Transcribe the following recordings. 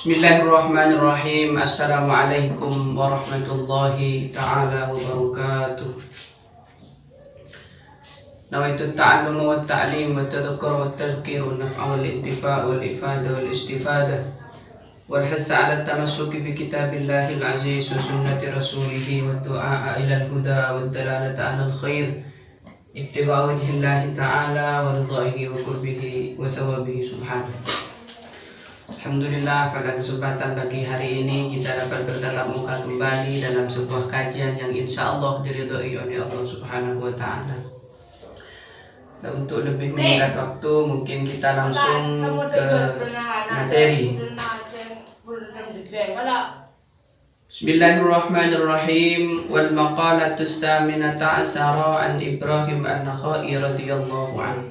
Bismillahirrahmanirrahim. Assalamualaikum warahmatullahi ta'ala wabarakatuh. Nawaitu ta'allum wa ta'lim wa tadhakkur wa tadhkir wa naf'a wal intifa' wal ifada wal istifada wal hassa ala tamassuki bi kitabillahil aziz wa sunnati rasulih wa du'a ila al-huda wa dalalata ala al-khair ibtiba wajhillahi ta'ala wa ridaihi wa qurbihi wa thawabihi subhanahu. Alhamdulillah, pada kesempatan pagi hari ini kita dapat bertatap muka kembali dalam sebuah kajian yang insya Allah diridhoi oleh Allah Subhanahu wa Ta'ala. Dan untuk lebih menyingkat waktu, mungkin kita langsung ke materi. Bismillahirrahmanirrahim. Wal maqalatu tsaminata asyara an Ibrahim an-Nakhai radhiyallahu anhu.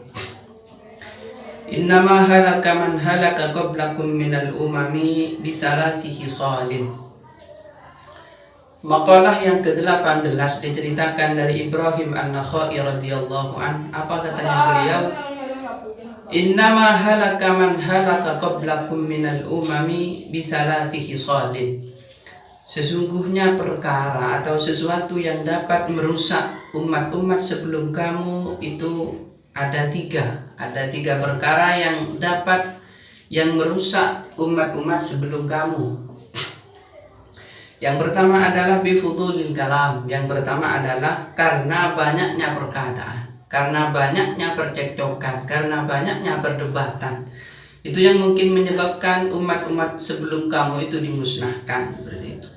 Innama halaka man halaka qablakum minal umami bisalasi hisalin. Makalah yang ke-18 diceritakan dari Ibrahim an-Nakhai radhiyallahu an. Apa katanya beliau? Innama halaka man halaka qablakum minal umami bisalasi hisalin. Sesungguhnya perkara atau sesuatu yang dapat merusak umat-umat sebelum kamu itu ada tiga perkara yang merusak umat-umat sebelum kamu. Yang pertama adalah bifudulil kalam. Yang pertama adalah karena banyaknya perkataan, karena banyaknya percekcokan, karena banyaknya perdebatan. Itu yang mungkin menyebabkan umat-umat sebelum kamu itu dimusnahkan. Seperti itu.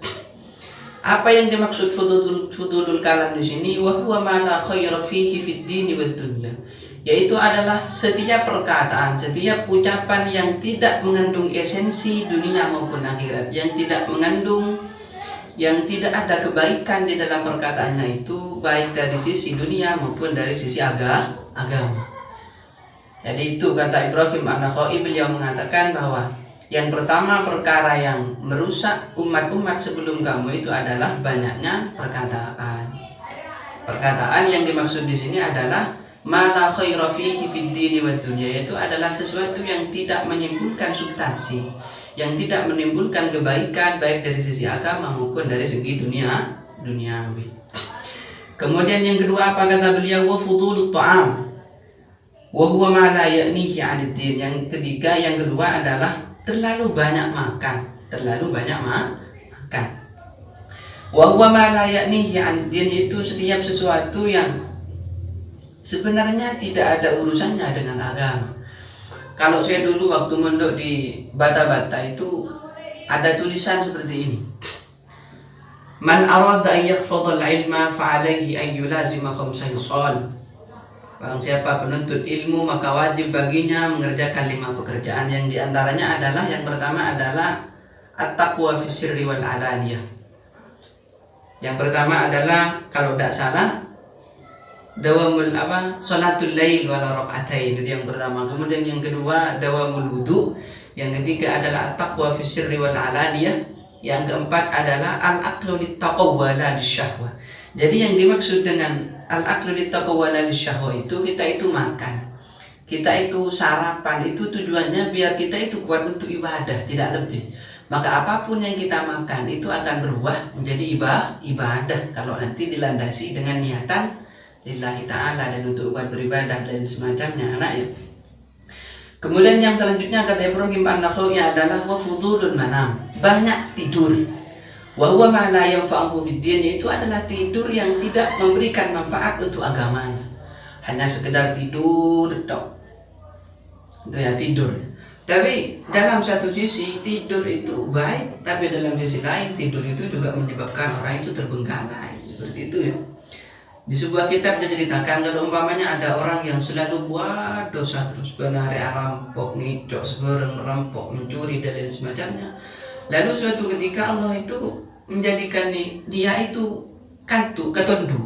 Apa yang dimaksud fudulul kalam di sini? Wa huwa ma la khaira fihi fid dini wad dunya. Yaitu adalah setiap perkataan, setiap ucapan yang tidak mengandung esensi dunia maupun akhirat, yang tidak ada kebaikan di dalam perkataannya itu, baik dari sisi dunia maupun dari sisi agama. Jadi itu kata Ibrahim an-Nakhai, beliau mengatakan bahwa yang pertama perkara yang merusak umat-umat sebelum kamu itu adalah banyaknya perkataan. Perkataan yang dimaksud di sini adalah ma la khaira fihi fid dini wad dunya, yaitu adalah sesuatu yang tidak menimbulkan substansi, yang tidak menimbulkan kebaikan baik dari sisi agama maupun dari segi duniawi. Kemudian yang kedua apa kata beliau? Wa fudulut ta'am wa huwa ma la ya'nihi 'anid din. Yang kedua adalah terlalu banyak makan. Wa huwa ma la ya'nihi 'anid din, itu setiap sesuatu yang sebenarnya tidak ada urusannya dengan agama. Kalau saya dulu waktu mondok di Bata-Bata itu ada tulisan seperti ini. Man arada an yakhfadha al-ilma fa'alayhi an yulazima khamsa hisal. Barang siapa penuntut ilmu maka wajib baginya mengerjakan 5 pekerjaan, yang diantaranya adalah yang pertama adalah at-taqwa fis sirri wal alaniyah. Yang pertama adalah kalau tidak salah dawamul salatul lail wala rakaatain, itu yang pertama. Kemudian yang kedua dawamul wudu. Yang ketiga adalah at-taqwa fis sirri wal alaniyah. Yang keempat adalah al-aqlu littaqawwala lisyahwah. Jadi yang dimaksud dengan al-aqlu littaqawwala lisyahwah itu kita itu makan, kita itu sarapan, itu tujuannya biar kita itu kuat untuk ibadah, tidak lebih. Maka apapun yang kita makan itu akan berubah menjadi ibadah kalau nanti dilandasi dengan niatan lillahi ta'ala dan untuk buat beribadah dan semacamnya, anak ya. Kemudian yang selanjutnya kata Ibrahim an-Nakhai adalah wa fudulun manam, banyak tidur. Wa huwa ma la yanfa'uhu fid din, itu adalah tidur yang tidak memberikan manfaat untuk agamanya. Hanya sekedar tidur tok. Itu ya tidur. Tapi dalam satu sisi tidur itu baik, tapi dalam sisi lain tidur itu juga menyebabkan orang itu terbengkalai. Seperti itu ya. Di sebuah kitab diceritakan kalau umpamanya ada orang yang selalu buat dosa terus, benari rampok, ngidok, sebereng, rampok, mencuri dan lain semacamnya. Lalu suatu ketika Allah itu menjadikan dia itu ketundu,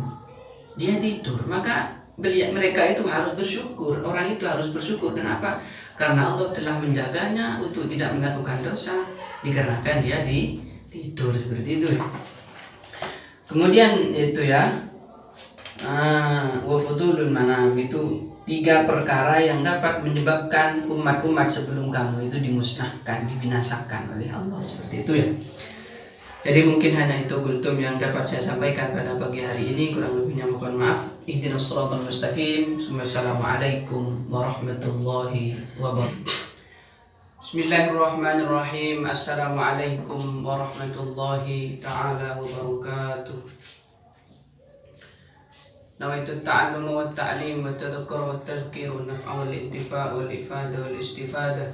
dia tidur, maka mereka itu harus bersyukur. Orang itu harus bersyukur. Kenapa? Karena Allah telah menjaganya untuk tidak melakukan dosa dikarenakan dia tidur, seperti itu. Kemudian itu ya, wa fudulul manam itu 3 perkara yang dapat menyebabkan umat-umat sebelum kamu itu dimusnahkan, dibinasakan oleh Allah, seperti itu ya. Jadi mungkin hanya itu kultum yang dapat saya sampaikan pada pagi hari ini, kurang lebihnya mohon maaf. Ihdinas shiratal mustaqim. Assalamualaikum warahmatullahi wabarakatuh. Bismillahirrahmanirrahim. Assalamualaikum warahmatullahi ta'ala wabarakatuh. Nawaitu ta'allum wa ta'lim wa tadhakkur wa tadhkir wa naf'a wal intifa' wal ifada wal istifadah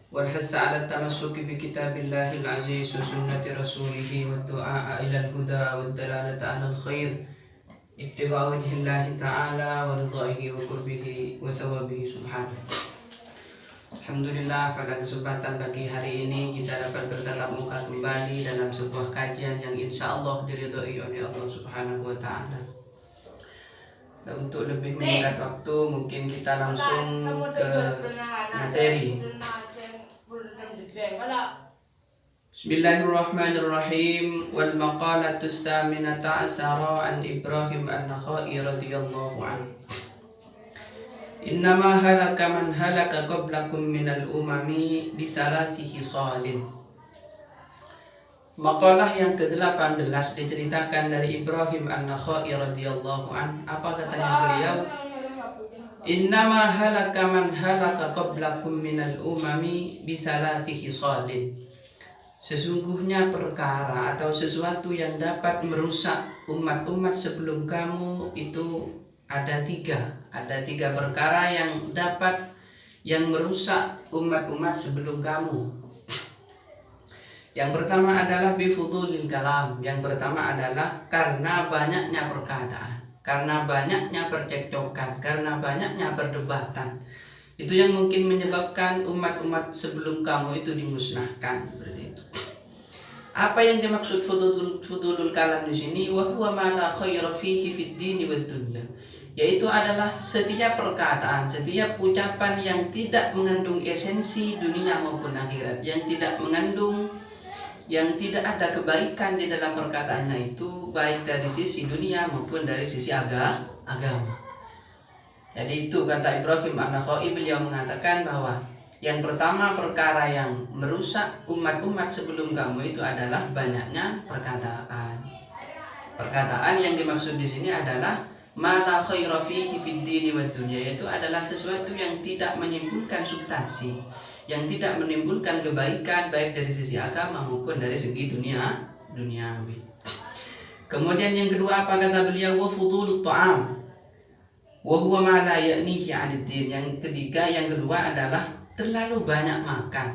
wal hassa 'ala tamassuki bi kitabillahi al-aziz wa sunnati rasulih wa du'a ila al-huda wa dalalata 'ala al-khair ittiba'u wajhillahi ta'ala wa ridha'ihi wa qurbihi wa thawabihi subhanahu. Alhamdulillah, pada kesempatan pagi hari ini kita dapat bertatap muka kembali dalam sebuah kajian yang insya Allah diridhoi oleh Allah Subhanahu wa Ta'ala. Dan untuk lebih menyingkat waktu, mungkin kita langsung ke materi. Bismillahirrahmanirrahim. Wal maqalatu tsaminata asyara an Ibrahim an-Nakhai radhiyallahu anhu. Innama halaka man halaka qablakum minal umami bisalasi hisalin. Makalah yang ke-18 diceritakan dari Ibrahim an-Nakhai radhiyallahu an. Apa katanya beliau? Innama halaka man halaka qablakum minal umami bisalasi hisalin. Sesungguhnya perkara atau sesuatu yang dapat merusak umat-umat sebelum kamu itu ada tiga perkara yang merusak umat-umat sebelum kamu. Yang pertama adalah bifudulil kalam. Yang pertama adalah karena banyaknya perkataan, karena banyaknya percekcokan, karena banyaknya perdebatan. Itu yang mungkin menyebabkan umat-umat sebelum kamu itu dimusnahkan. Seperti itu. Apa yang dimaksud fudulul kalam di sini? Wa huwa ma la khaira fihi fid dini wad dunya. Yaitu adalah setiap perkataan, setiap ucapan yang tidak mengandung esensi dunia maupun akhirat, yang tidak ada kebaikan di dalam perkataannya itu, baik dari sisi dunia maupun dari sisi agama. Jadi itu kata Ibrahim an-Nakhai, beliau mengatakan bahwa yang pertama perkara yang merusak umat-umat sebelum kamu itu adalah banyaknya perkataan. Perkataan yang dimaksud di sini adalah ma la khaira fihi fid dini wad dunya, yaitu adalah sesuatu yang tidak menimbulkan substansi, yang tidak menimbulkan kebaikan baik dari sisi agama maupun dari segi duniawi. Kemudian yang kedua apa kata beliau? Wa fudulut ta'am wa huwa ma la ya'nihi 'anid din. Yang kedua adalah terlalu banyak makan,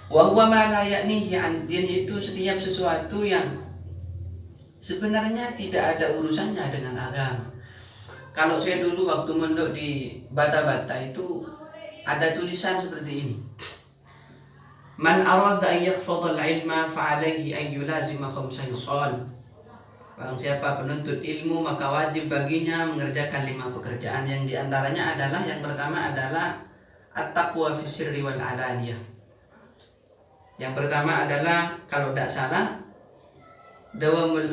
Wa huwa ma la ya'nihi 'anid din, itu setiap sesuatu yang sebenarnya tidak ada urusannya dengan agama. Kalau saya dulu waktu mondok di Bata-Bata itu ada tulisan seperti ini. Man arada an yakhfadha al-ilma fa alayhi an yulazima khamsa khisal. Barang siapa penuntut ilmu maka wajib baginya mengerjakan 5 pekerjaan, yang diantaranya adalah yang pertama adalah at-taqwa fi sirri wal alaniyah. Yang pertama adalah kalau tidak salah dawamul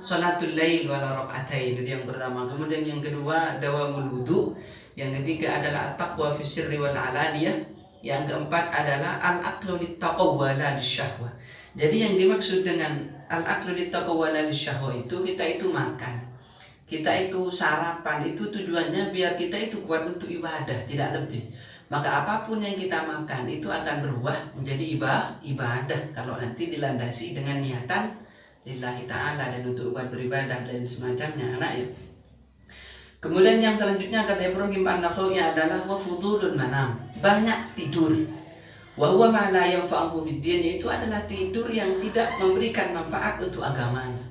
salatul lail wala rakaatain, itu yang pertama. Kemudian yang kedua dawamul wudu. Yang ketiga adalah at-taqwa fi sirri wal alaniyah. Yang keempat adalah al-aqlu littaqawwala lisyahwah. Jadi yang dimaksud dengan al-aqlu littaqawwala lisyahwah itu kita itu makan, kita itu sarapan, itu tujuannya biar kita itu kuat untuk ibadah, tidak lebih. Maka apapun yang kita makan itu akan berubah menjadi ibadah kalau nanti dilandasi dengan niatan lillahi ta'ala dan untuk buat beribadah dan semacamnya, anak ya. Kemudian yang selanjutnya kata Ibrahim an-Nakhai adalah wa fudulun manam, banyak tidur. Wa huwa ma la yanfa'uhu fid din, itu adalah tidur yang tidak memberikan manfaat untuk agamanya.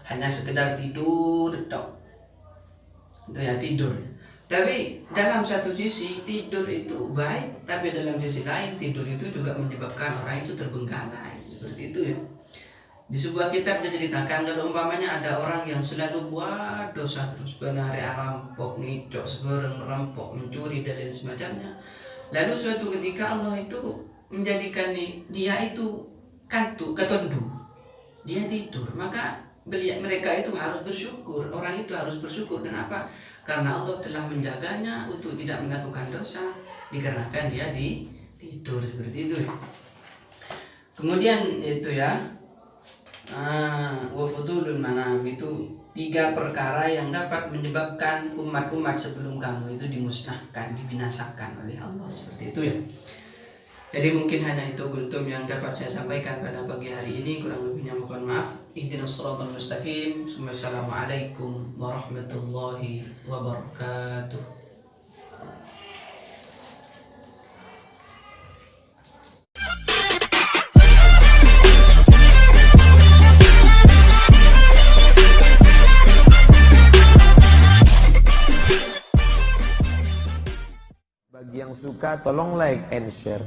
Hanya sekedar tidur tok. Itu ya tidur. Tapi dalam satu sisi tidur itu baik, tapi dalam sisi lain tidur itu juga menyebabkan orang itu terbengkalai. Seperti itu ya. Di sebuah kitab diceritakan kalau umpamanya ada orang yang selalu buat dosa terus, benar rampok, ngidok, seberang merampok, mencuri dan lain semacamnya. Lalu suatu ketika Allah itu menjadikan dia itu kantuk, ketondu, dia tidur, maka mereka itu harus bersyukur. Orang itu harus bersyukur. Kenapa? Karena Allah telah menjaganya untuk tidak melakukan dosa, dikarenakan dia tidur seperti itu. Kemudian itu ya, wafudulul manam itu 3 perkara yang dapat menyebabkan umat-umat sebelum kamu itu dimusnahkan, dibinasakan oleh Allah, seperti itu ya. Jadi mungkin hanya itu gultum yang dapat saya sampaikan pada pagi hari ini, kurang lebihnya mohon maaf. Ihdinas shiratal mustaqim. Assalamualaikum warahmatullahi wabarakatuh. Bagi yang suka tolong like and share.